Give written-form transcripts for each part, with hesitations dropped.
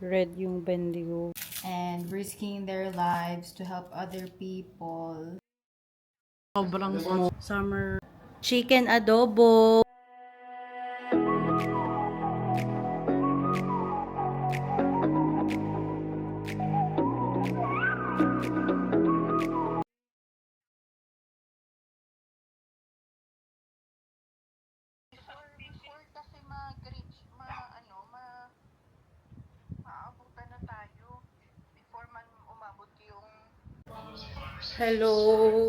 Red yung Bendigo. And risking their lives to help other people. Sobrang smoke. Summer chicken adobo. Before kasi mag-reach, maabutan na tayo. Before man umabot yung... Hello.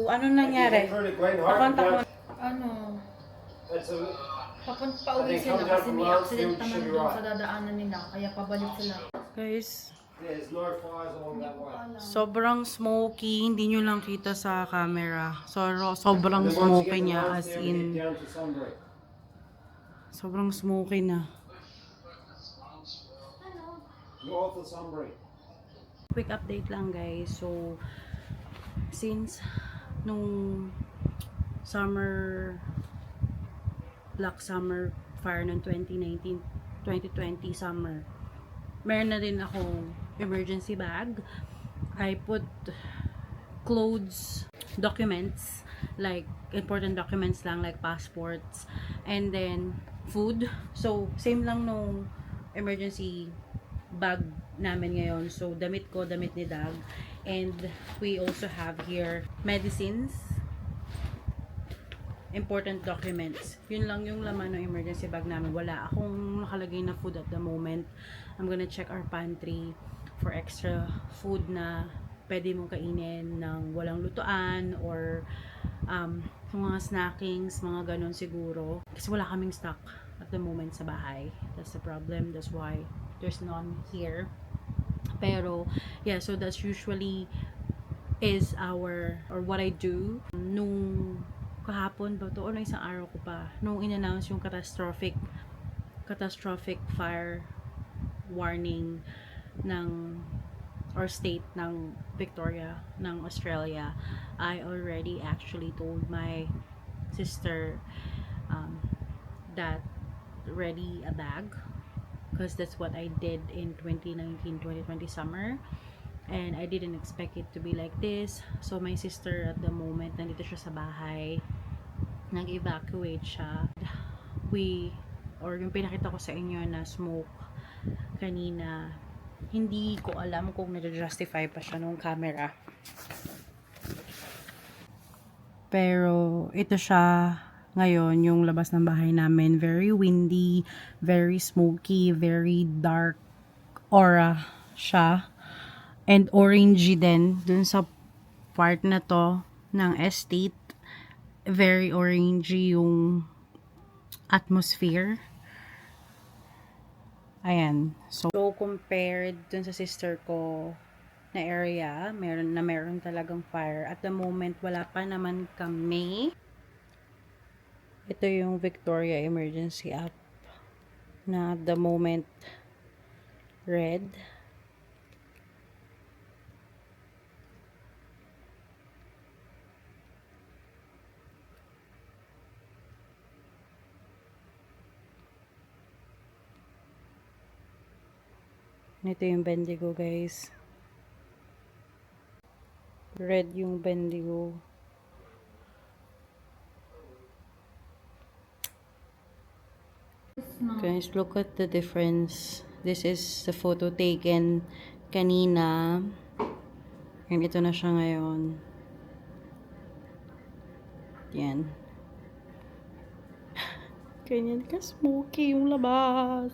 Ano nangyari? Pakontak mo. Ano, pauwi sila kasi may accident naman doon sa dadaanan nila, kaya pabalik sila. Guys, sobrang smoky. Hindi nyo lang kita sa camera. Sobrang smoky niya as in. Sobrang smoky na. Quick update lang guys. So, since nung Black Summer Fire ng 2019-2020 summer, meron na din akong emergency bag. I put clothes, documents, like important documents lang, like passports, and then food. So, same lang nung emergency bag namin ngayon. So, damit ko, damit ni Dag. And we also have here medicines, important documents. Yun lang yung laman ng emergency bag namin. Wala akong nakalagay na food at the moment. I'm gonna check our pantry for extra food na pwede mong kainin ng walang lutuan or mga snackings, mga ganun siguro. Kasi wala kaming stock at the moment sa bahay. That's the problem. That's why there's none here. Pero, yeah, so that's usually is or what I do. Nung kahapon ba to, o nung isang araw ko pa, nung in-announce yung catastrophic fire warning ng or state ng Victoria ng Australia, I already actually told my sister that ready a bag because that's what I did in 2019-2020 summer, and I didn't expect it to be like this. So my sister at the moment nandito siya sa bahay, nag-evacuate siya. Yung pinakita ko sa inyo na smoke kanina, hindi ko alam kung na-justify pa siya nung camera. Pero ito siya ngayon, yung labas ng bahay namin. Very windy, very smoky, very dark aura siya. And orangey din dun sa part na to ng estate. Very orangey yung atmosphere. Ayan. So compared dun sa sister ko na area, meron talagang fire. At the moment, wala pa naman kami. Ito yung Victoria Emergency app na at the moment red. Ito yung Bendigo guys. Red yung Bendigo. Guys, look at the difference. This is the photo taken kanina. And ito na siya ngayon. Yan. Ganyan ka smoky yung labas.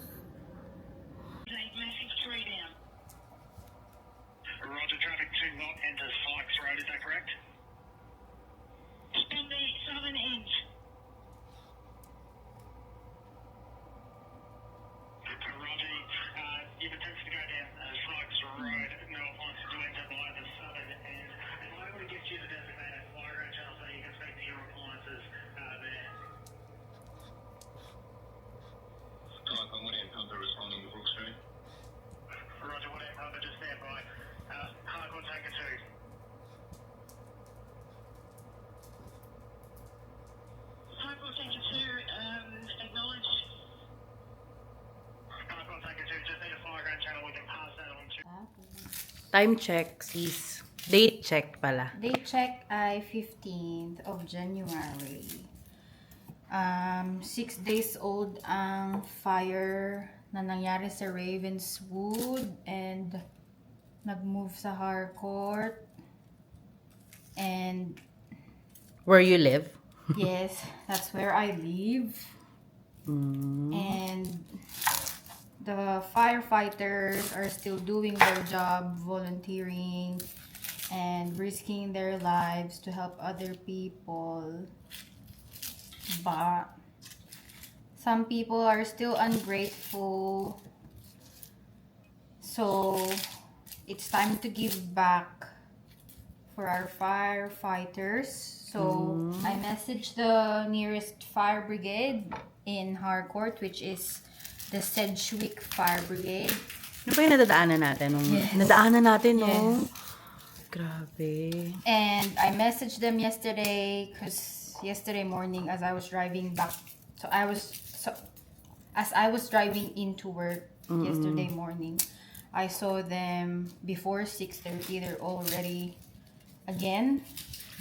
Roger, traffic 2 not enters Sykes Road, is that correct? On the southern end. Roger, you've attempted to go down Sykes Road, no appliance to enter by the southern end. Am I able to get you the designated fire road channel so you can speak to your appliances there? Telecom, what air Panther responding to Brook Street? Roger, what air Panther, just stand by. Hardwood, take a 2. Time check, sis. Date check pala. Date check ay 15th of January. 6 days old ang fire na nangyari sa Ravenswood and nag-move sa Harcourt. And Where you live? yes, that's where I live. And the firefighters are still doing their job, volunteering and risking their lives to help other people. But some people are still ungrateful. So it's time to give back for our firefighters. So I messaged the nearest fire brigade in Harcourt, which is the Sedgwick Fire Brigade. Ano ba yung nadadaanan natin? Yes. Nadaanan natin, no? Yes. Grabe. And I messaged them yesterday because yesterday morning as I was driving back, as I was driving into work yesterday morning, I saw them before 6:30. They're already again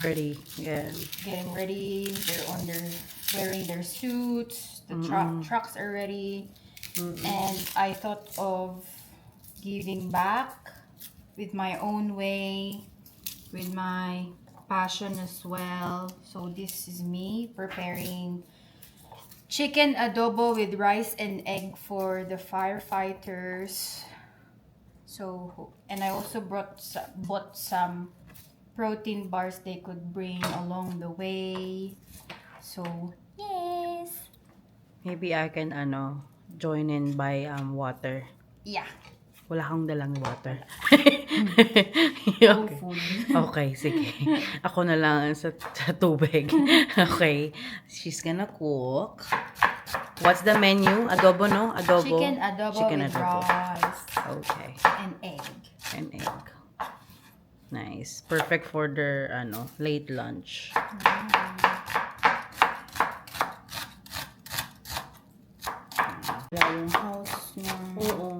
Ready. Yeah. getting ready. They're wearing their suits. The trucks are ready. And I thought of giving back with my own way, with my passion as well. So this is me preparing chicken adobo with rice and egg for the firefighters. So, and I also bought some protein bars they could bring along the way. So, yes. Maybe I can, join in by water. Yeah. Wala kang dalang water. No Okay. food. Okay, sige. Ako na lang sa tubig. Okay. She's gonna cook. What's the menu? Adobo, no? Adobo. Chicken adobo with rice Okay. and egg. And egg. Nice. Perfect for their, late lunch. Wala yung house niya. Oo.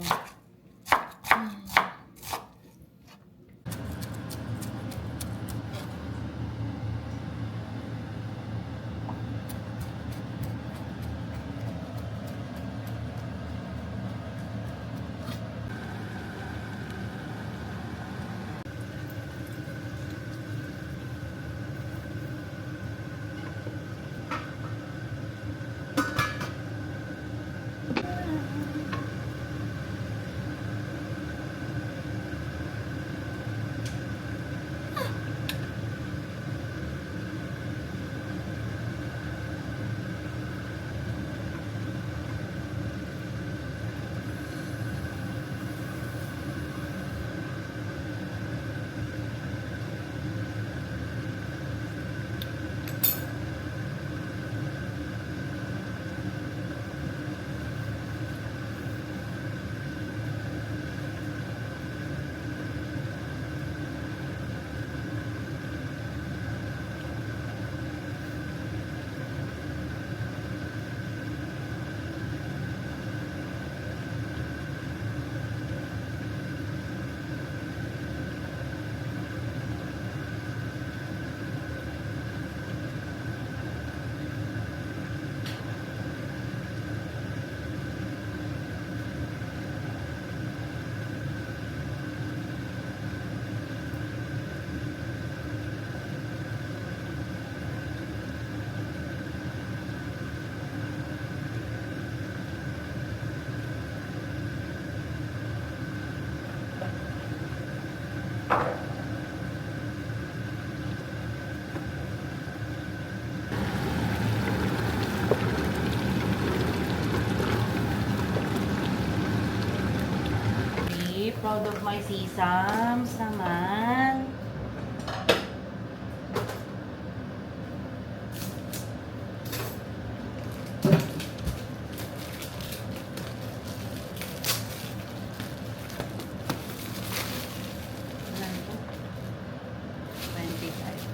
Proud of my sesams naman. Ilan to? 25.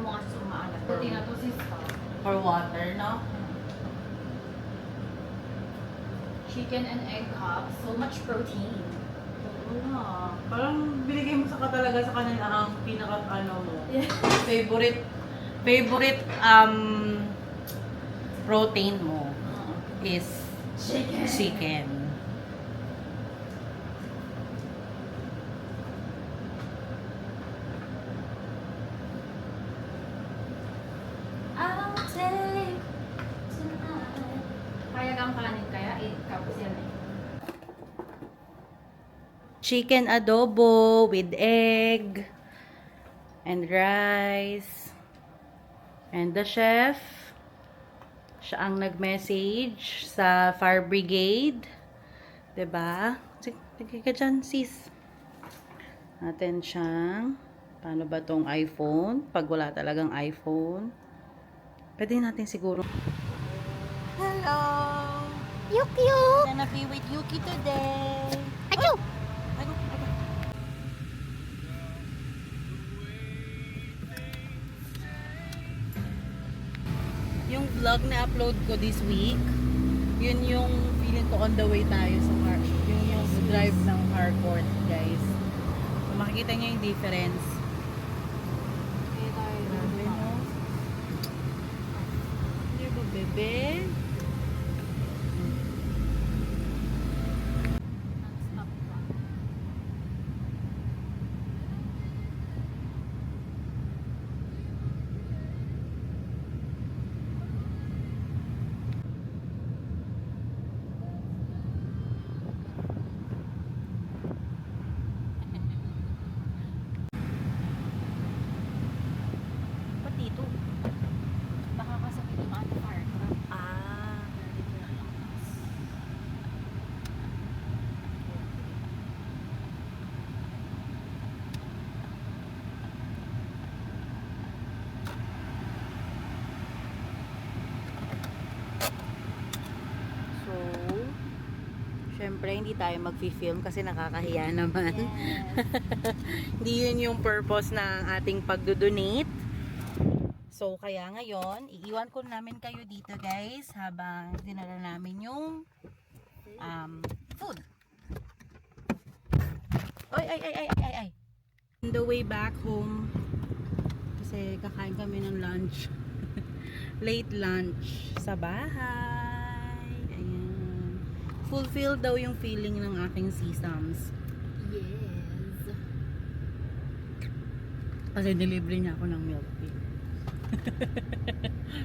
mo kasi umaalat. Puti na to sis pa. For water, no? Chicken and egg cup. So much protein. Wala. Parang binigay mo sa talaga sa kanila ang pinaka mo. Favorite protein mo is chicken. I'll take tonight. Kaya kang kanin kaya 8 cups yan eh. Chicken adobo with egg and rice. And the chef, siya ang nag-message sa Fire Brigade. 'Di ba? Sige ka dyan, sis. Natin siyang, paano ba tong iPhone? Pag wala talagang iPhone. Pwede natin siguro. Hello! Yuki! Gonna be with Yuki today. Ayaw! Ago. Yung vlog na upload ko this week, yun yung feeling ko on the way tayo sa car. Yun yung drive ng Harcourt, guys. So, makikita niyo yung difference. Grabe, no? Hindi ba, bebe? Ba't dito? Baka kasabit yung mga fire truck. Ah. So, syempre hindi tayo mag-film kasi nakakahiya naman. Hindi yun yung purpose ng ating pagdodonate. So, kaya ngayon, iiwan ko namin kayo dito, guys, habang dinala namin yung food. Ay. On the way back home, kasi kakain kami ng lunch. Late lunch sa bahay. Ayan. Fulfill daw yung feeling ng aking sisams. Yes. Kasi delivery niya ako ng milk tea.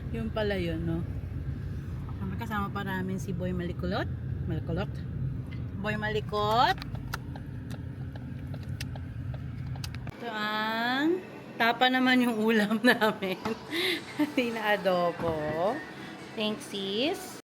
Yung pala yun, no? Kasama pa namin si Boy Malikulot. Boy Malikot. Ito ang tapa naman yung ulam namin. Hindi na adobo. Thanks, sis.